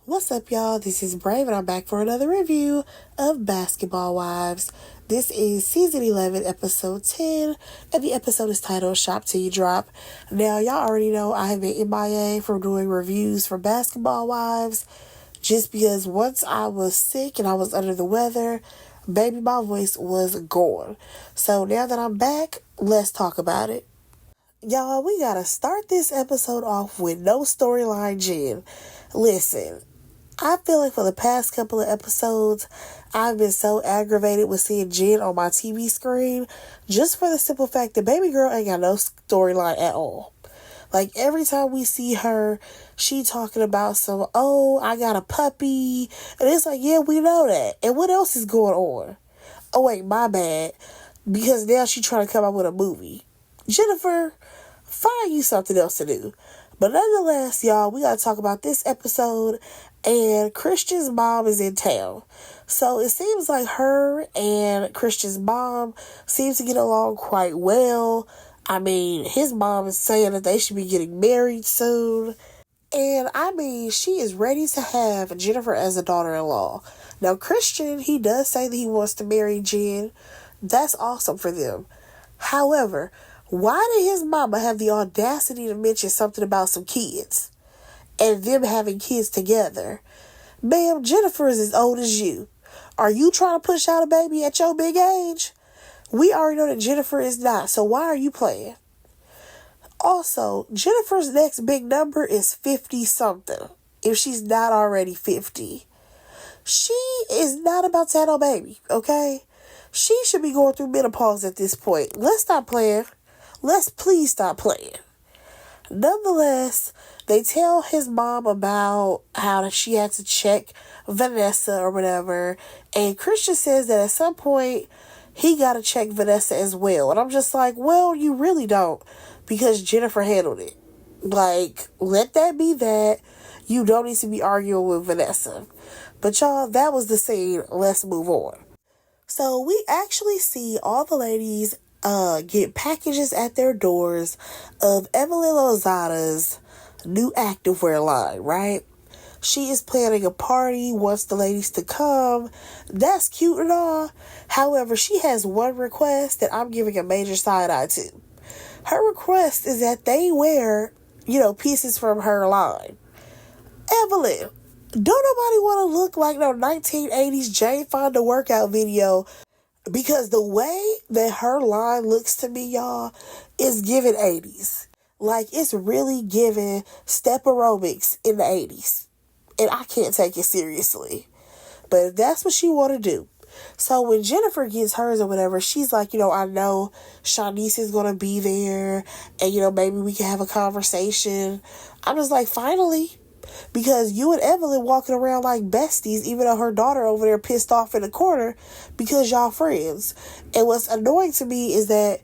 What's up, y'all? This is Brave, and I'm back for another review of Basketball Wives. This is season 11, episode 10, and the episode is titled Shop Till You Drop. Now, y'all already know I have been MIA from doing reviews for Basketball Wives, just because once I was sick and I was under the weather, baby, my voice was gone. So now that I'm back, let's talk about it. Y'all, we gotta start this episode off with no storyline Jen. Listen, I feel like for the past couple of episodes, I've been so aggravated with seeing Jen on my TV screen, just for the simple fact that baby girl ain't got no storyline at all. Like, every time we see her, she talking about I got a puppy, and it's like, yeah, we know that. And what else is going on? Oh, wait, my bad, because now she trying to come out with a movie. Jennifer, find you something else to do. But nonetheless, y'all, we gotta talk about this episode, and Christian's mom is in town. So it seems like her and Christian's mom seem to get along quite well. I mean, his mom is saying that they should be getting married soon. And I mean, she is ready to have Jennifer as a daughter-in-law. Now, Christian, he does say that he wants to marry Jen. That's awesome for them. However, why did his mama have the audacity to mention something about some kids and them having kids together? Ma'am, Jennifer is as old as you. Are you trying to push out a baby at your big age? We already know that Jennifer is not, so why are you playing? Also, Jennifer's next big number is 50-something, if she's not already 50. She is not about to have no baby, okay? She should be going through menopause at this point. Let's stop playing. Let's please stop playing. Nonetheless, they tell his mom about how she had to check Vanessa or whatever, and Christian says that at some point he got to check Vanessa as well. And I'm just like, well, you really don't, because Jennifer handled it. Like, let that be that. You don't need to be arguing with Vanessa. But y'all, that was the scene. Let's move on. So we actually see all the ladies get packages at their doors of Evelyn Lozada's new activewear line, right? She is planning a party, wants the ladies to come. That's cute and all. However, she has one request that I'm giving a major side eye to. Her request is that they wear, pieces from her line. Evelyn, don't nobody want to look like no 1980s Jane Fonda workout video, because the way that her line looks to me, y'all, is giving 80s. Like, it's really giving step aerobics in the 80s. And I can't take it seriously. But if that's what she want to do. So when Jennifer gets hers or whatever, she's like, I know Shanice is going to be there. And, maybe we can have a conversation. I'm just like, finally. Because you and Evelyn walking around like besties, even though her daughter over there pissed off in the corner because y'all friends. And what's annoying to me is that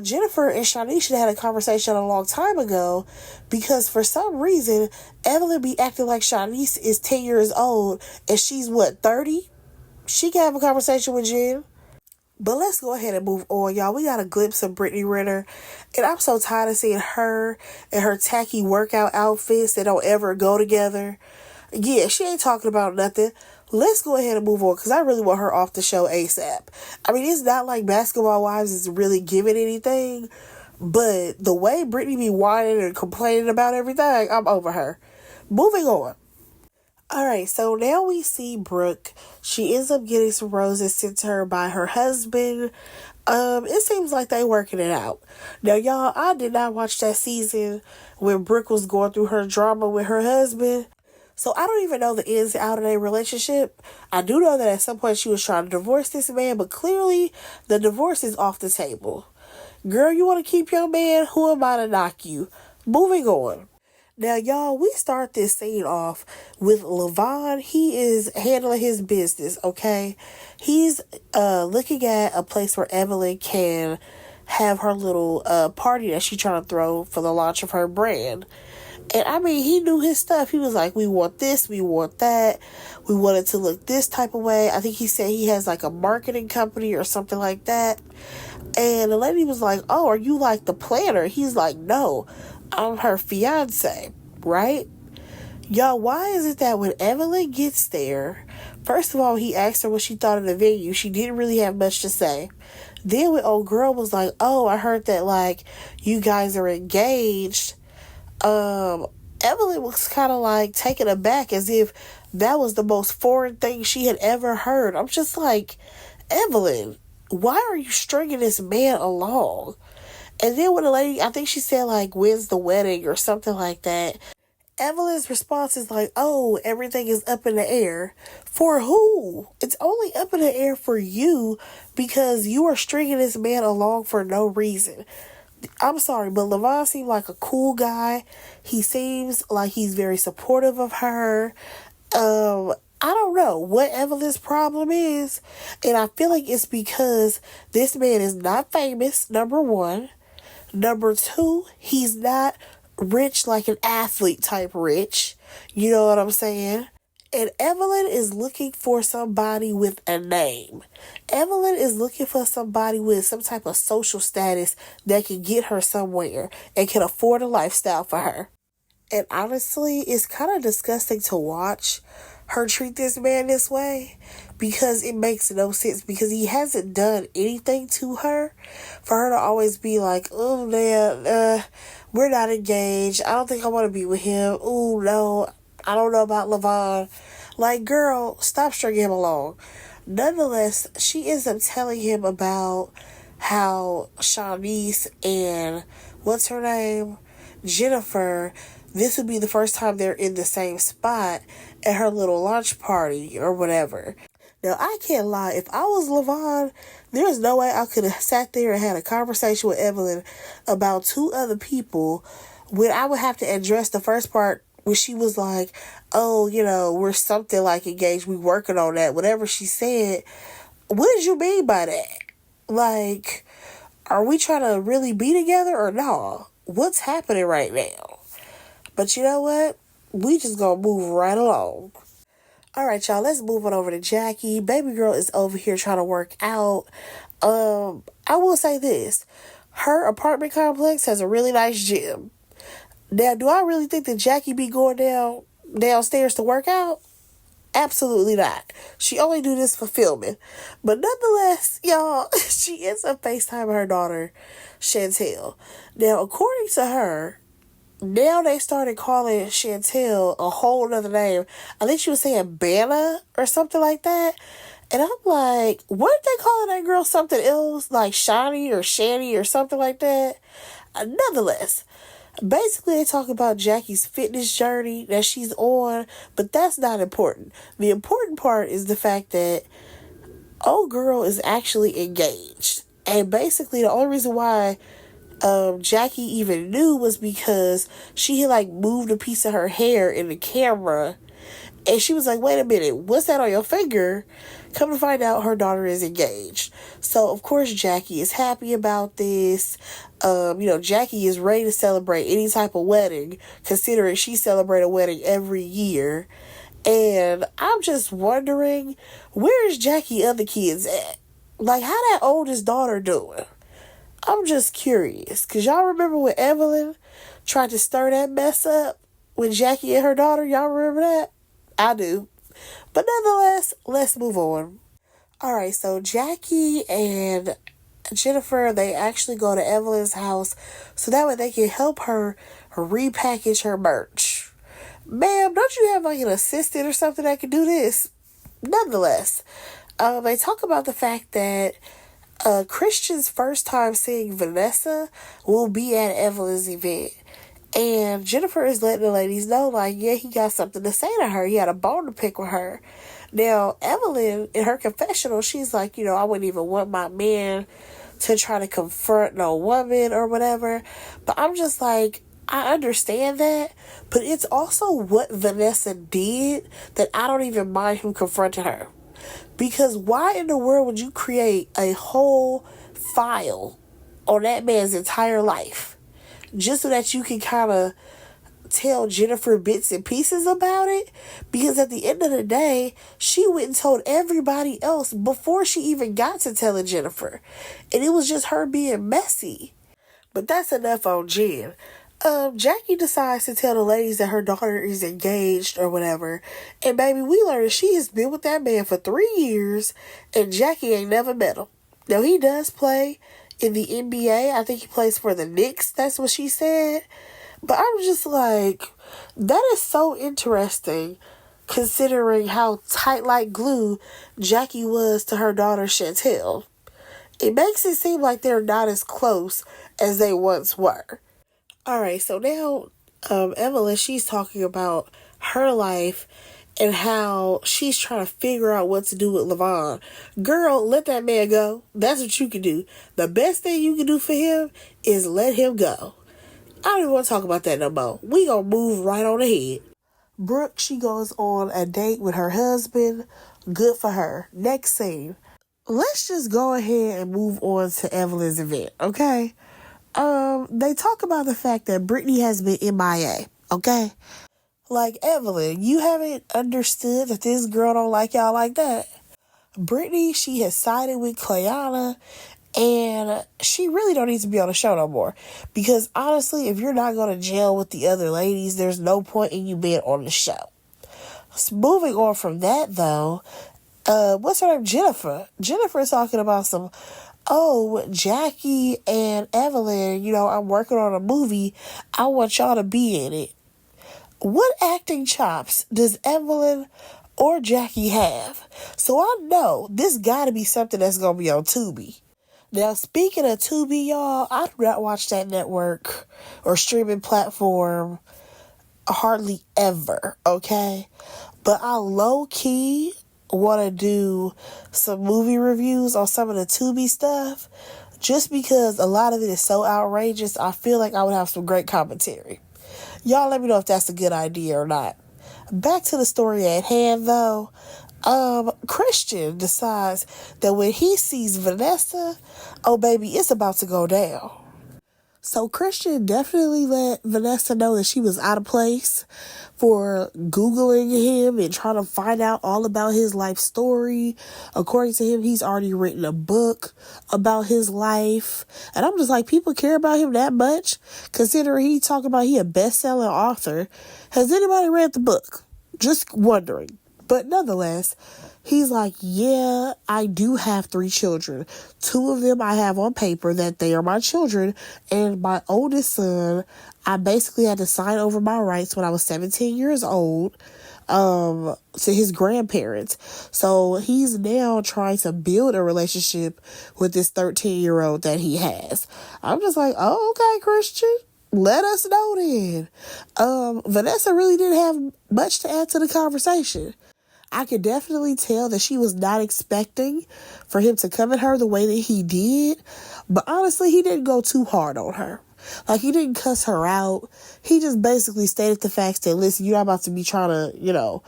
Jennifer and Shanice should have had a conversation a long time ago, because for some reason Evelyn be acting like Shanice is 10 years old and she's 30? She can have a conversation with Jen. But let's go ahead and move on, y'all. We got a glimpse of Britney Renner, and I'm so tired of seeing her and her tacky workout outfits that don't ever go together. Yeah, she ain't talking about nothing. Let's go ahead and move on, because I really want her off the show ASAP. I mean, it's not like Basketball Wives is really giving anything, but the way Britney be whining and complaining about everything, I'm over her. Moving on. Alright, so now we see Brooke. She ends up getting some roses sent to her by her husband. It seems like they working it out. Now, y'all, I did not watch that season when Brooke was going through her drama with her husband. So I don't even know the ins and outs of their relationship. I do know that at some point she was trying to divorce this man, but clearly the divorce is off the table. Girl, you want to keep your man? Who am I to knock you? Moving on. Now, y'all, we start this scene off with Leavon. He is handling his business, okay? He's looking at a place where Evelyn can have her little party that she's trying to throw for the launch of her brand. And, I mean, he knew his stuff. He was like, we want this, we want that. We want it to look this type of way. I think he said he has, like, a marketing company or something like that. And the lady was like, oh, are you, like, the planner? He's like, no, I'm her fiance, right? Y'all, why is it that when Evelyn gets there, first of all, he asked her what she thought of the venue. She didn't really have much to say. Then when old girl was like, oh, I heard that, like, you guys are engaged, Evelyn was kind of like taken aback as if that was the most foreign thing she had ever heard. I'm just like, Evelyn, why are you stringing this man along? And then when the lady, I think she said, like, when's the wedding or something like that, Evelyn's response is like, oh, everything is up in the air. For who? It's only up in the air for you because you are stringing this man along for no reason. I'm sorry, but Leavon seemed like a cool guy. He seems like he's very supportive of her. I don't know what Evelyn's problem is. And I feel like it's because this man is not famous, number one. Number two, he's not rich like an athlete type rich. You know what I'm saying? And Evelyn is looking for somebody with a name. Evelyn is looking for somebody with some type of social status that can get her somewhere and can afford a lifestyle for her. And honestly, it's kind of disgusting to watch her treat this man this way because it makes no sense because he hasn't done anything to her for her to always be like, oh, man, we're not engaged. I don't think I want to be with him. Oh, no, I don't know about Leavon. Like, girl, stop stringing him along. Nonetheless, she ends up telling him about how Shanice and what's her name? Jennifer, this would be the first time they're in the same spot at her little lunch party or whatever. Now, I can't lie. If I was Leavon, there's no way I could have sat there and had a conversation with Evelyn about two other people when I would have to address the first part when she was like, oh, you know, we're something like engaged. We working on that. Whatever she said. What did you mean by that? Like, are we trying to really be together or no? What's happening right now? But you know what? We just gonna move right along. All right, y'all, let's move on over to Jackie. Baby girl is over here trying to work out. I will say this. Her apartment complex has a really nice gym. Now, do I really think that Jackie be going downstairs to work out? Absolutely not. She only do this for filming. But nonetheless, y'all, she ends up FaceTiming her daughter, Chantel. Now, according to her, now they started calling Chantel a whole other name. I think she was saying Banna or something like that. And I'm like, what if they calling that girl something else? Like Shani or Shani or something like that? Nonetheless, basically they talk about Jackie's fitness journey that she's on. But that's not important. The important part is the fact that old girl is actually engaged. And basically the only reason why Jackie even knew was because she had like moved a piece of her hair in the camera and she was like, wait a minute, what's that on your finger? Come to find out her daughter is engaged. So of course Jackie is happy about this. Jackie is ready to celebrate any type of wedding, considering she celebrates a wedding every year. And I'm just wondering, where's Jackie other kids at? Like, how that oldest daughter doing? I'm just curious, because y'all remember when Evelyn tried to stir that mess up with Jackie and her daughter? Y'all remember that? I do. But nonetheless, let's move on. All right, so Jackie and Jennifer, they actually go to Evelyn's house so that way they can help her repackage her merch. Ma'am, don't you have like an assistant or something that can do this? Nonetheless, they talk about the fact that Christian's first time seeing Vanessa will be at Evelyn's event. And Jennifer is letting the ladies know, like, yeah, he got something to say to her. He had a bone to pick with her. Now, Evelyn, in her confessional, she's like, I wouldn't even want my man to try to confront no woman or whatever. But I'm just like, I understand that. But it's also what Vanessa did that I don't even mind him confronting her. Because why in the world would you create a whole file on that man's entire life just so that you can kind of tell Jennifer bits and pieces about it? Because at the end of the day, she went and told everybody else before she even got to telling Jennifer. And it was just her being messy. But that's enough on Jen. Jackie decides to tell the ladies that her daughter is engaged or whatever. And baby, we learn that she has been with that man for 3 years and Jackie ain't never met him. Now, he does play in the NBA. I think he plays for the Knicks. That's what she said. But I'm just like, that is so interesting considering how tight like glue Jackie was to her daughter Chantel. It makes it seem like they're not as close as they once were. Alright, so now Evelyn, she's talking about her life and how she's trying to figure out what to do with Leavon. Girl, let that man go. That's what you can do. The best thing you can do for him is let him go. I don't even want to talk about that no more. We gonna move right on ahead. Brooke, she goes on a date with her husband. Good for her. Next scene. Let's just go ahead and move on to Evelyn's event, okay? They talk about the fact that Britney has been MIA, okay? Like, Evelyn, you haven't understood that this girl don't like y'all like that. Britney, she has sided with Clayana, and she really don't need to be on the show no more. Because, honestly, if you're not going to jail with the other ladies, there's no point in you being on the show. So moving on from that, though, what's her name? Jennifer. Jennifer's talking about Jackie and Evelyn, I'm working on a movie. I want y'all to be in it. What acting chops does Evelyn or Jackie have? So I know this gotta be something that's gonna be on Tubi. Now, speaking of Tubi, y'all, I do not watch that network or streaming platform hardly ever, okay? But I low-key want to do some movie reviews on some of the Tubi stuff just because a lot of it is so outrageous. I feel like I would have some great commentary. Y'all let me know if that's a good idea or not. Back to the story at hand, though. Christian decides that when he sees Vanessa, oh baby, it's about to go down. So Christian definitely let Vanessa know that she was out of place for Googling him and trying to find out all about his life story. According to him, he's already written a book about his life. And I'm just like, people care about him that much? Considering he talking about he a best-selling author. Has anybody read the book? Just wondering. But nonetheless, he's like, yeah, I do have 3 children. 2 of them I have on paper that they are my children. And my oldest son, I basically had to sign over my rights when I was 17 years old to his grandparents. So he's now trying to build a relationship with this 13-year-old that he has. I'm just like, oh, okay, Christian. Let us know then. Vanessa really didn't have much to add to the conversation. I could definitely tell that she was not expecting for him to come at her the way that he did. But honestly, he didn't go too hard on her. Like, he didn't cuss her out. He just basically stated the facts that, listen, you're about to be trying to,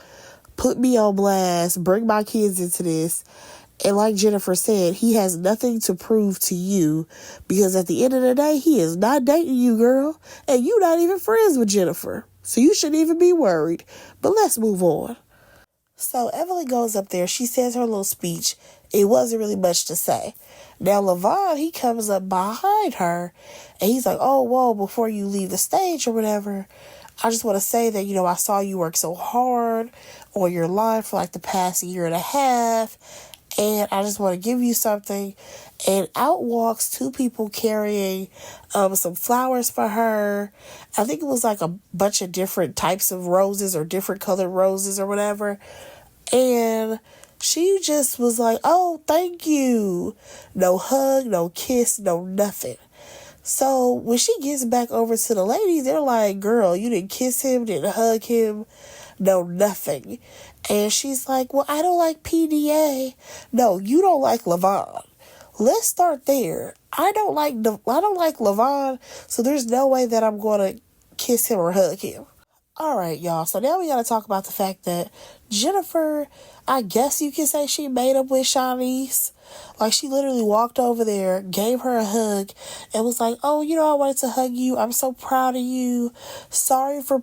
put me on blast, bring my kids into this. And like Jennifer said, he has nothing to prove to you because at the end of the day, he is not dating you, girl. And you're not even friends with Jennifer. So you shouldn't even be worried. But let's move on. So Evelyn goes up there. She says her little speech. It wasn't really much to say. Now Leavon, he comes up behind her and he's like, oh, whoa, before you leave the stage or whatever, I just want to say that, I saw you work so hard on your line for like the past year and a half. And I just want to give you something. And out walks 2 people carrying some flowers for her. I think it was like a bunch of different types of roses or different colored roses or whatever. And she just was like, oh, thank you. No hug, no kiss, no nothing. So when she gets back over to the ladies, they're like, girl, you didn't kiss him, didn't hug him, no nothing. And she's like, well, I don't like PDA. No, you don't like Leavon. Let's start there. I don't like Leavon, so there's no way that I'm going to kiss him or hug him. All right, y'all. So now we got to talk about the fact that Jennifer, I guess you can say she made up with Shanice. Like, she literally walked over there, gave her a hug, and was like, oh, I wanted to hug you. I'm so proud of you. Sorry for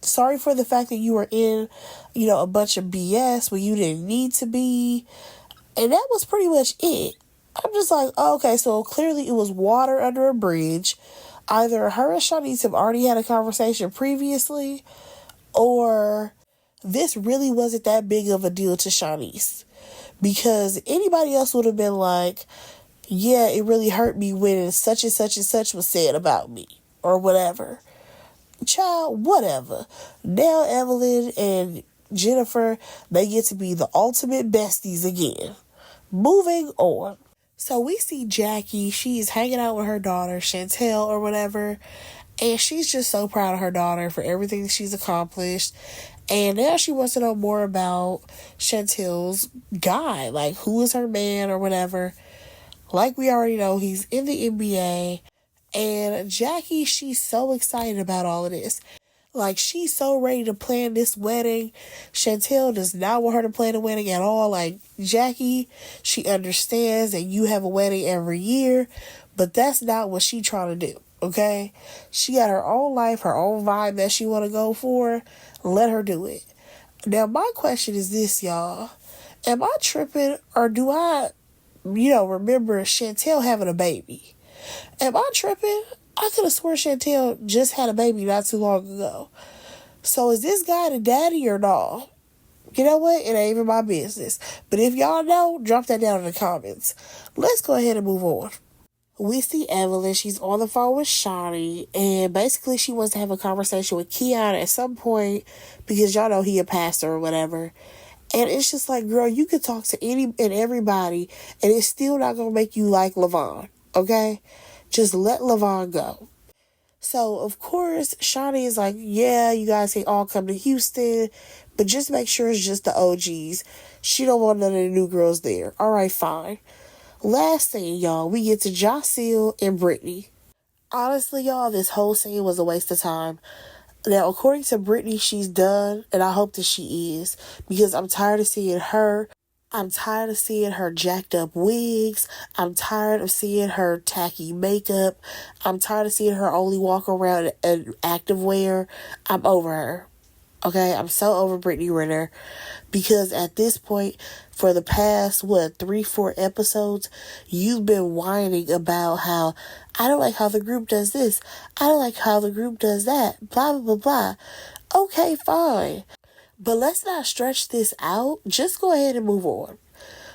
sorry for the fact that you were in, a bunch of BS when you didn't need to be. And that was pretty much it. I'm just like, oh, okay, so clearly it was water under a bridge. either her and Shanice have already had a conversation previously, or this really wasn't that big of a deal to Shanice. Because anybody else would have been like, yeah, it really hurt me when such and such and such was said about me, or whatever. Child, whatever. Now Evelyn and Jennifer, they get to be the ultimate besties again. Moving on. So we see Jackie, she's hanging out with her daughter, Chantel or whatever, and she's just so proud of her daughter for everything she's accomplished. And now she wants to know more about Chantel's guy, like who is her man or whatever. Like we already know, he's in the NBA. And Jackie, she's so excited about all of this. Like, she's so ready to plan this wedding. Chantel does not want her to plan a wedding at all. Like, Jackie, she understands that you have a wedding every year, but that's not what she trying to do, okay? She got her own life, her own vibe that she want to go for. Let her do it. Now, my question is this, y'all. Am I tripping, or do I, remember Chantel having a baby? Am I tripping? I could have sworn Chantel just had a baby not too long ago. So is this guy the daddy or no? You know what? It ain't even my business. But if y'all know, drop that down in the comments. Let's go ahead and move on. We see Evelyn. She's on the phone with Shawnee. And basically she wants to have a conversation with Keon at some point. Because y'all know he a pastor or whatever. And it's just like, girl, you could talk to any and everybody. And it's still not going to make you like Leavon. Okay? Just let Leavon go. So, of course, Shawnee is like, yeah, you guys can all come to Houston, but just make sure it's just the OGs. She don't want none of the new girls there. All right, fine. Last thing, y'all, we get to Jaceel and Britney. Honestly, y'all, this whole scene was a waste of time. Now, according to Britney, she's done, and I hope that she is, because I'm tired of seeing her. I'm tired of seeing her jacked up wigs. I'm tired of seeing her tacky makeup. I'm tired of seeing her only walk around in activewear. I'm over her. Okay? I'm so over Britney Renner. Because at this point, for the past, 3-4 episodes, you've been whining about how, I don't like how the group does this. I don't like how the group does that. Blah, blah, blah, blah. Okay, fine. But let's not stretch this out. Just go ahead and move on.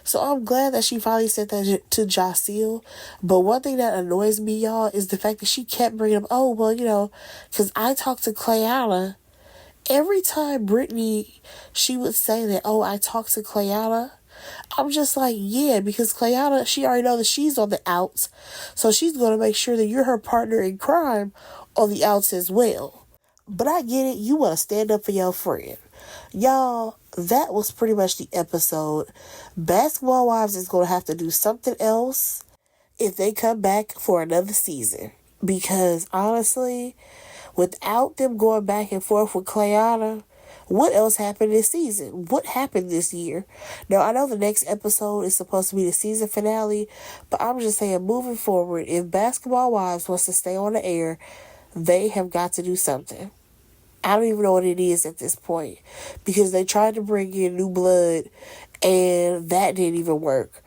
So I'm glad that she finally said that to Jaceel. But one thing that annoys me, y'all, is the fact that she kept bringing up, because I talked to Clayana. Every time Britney, she would say that, I talked to Clayana. I'm just like, yeah, because Clayana, she already knows that she's on the outs. So she's going to make sure that you're her partner in crime on the outs as well. But I get it. You want to stand up for your friend. Y'all, that was pretty much the episode. Basketball Wives is going to have to do something else if they come back for another season. Because, honestly, without them going back and forth with Clayana, what else happened this season? What happened this year? Now, I know the next episode is supposed to be the season finale, but I'm just saying, moving forward, if Basketball Wives wants to stay on the air, they have got to do something. I don't even know what it is at this point, because they tried to bring in new blood and that didn't even work.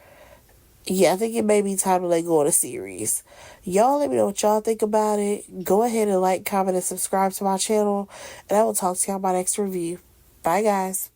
Yeah, I think it may be time to let go of the series. Y'all let me know what y'all think about it. Go ahead and like, comment, and subscribe to my channel, and I will talk to y'all in my next review. Bye, guys.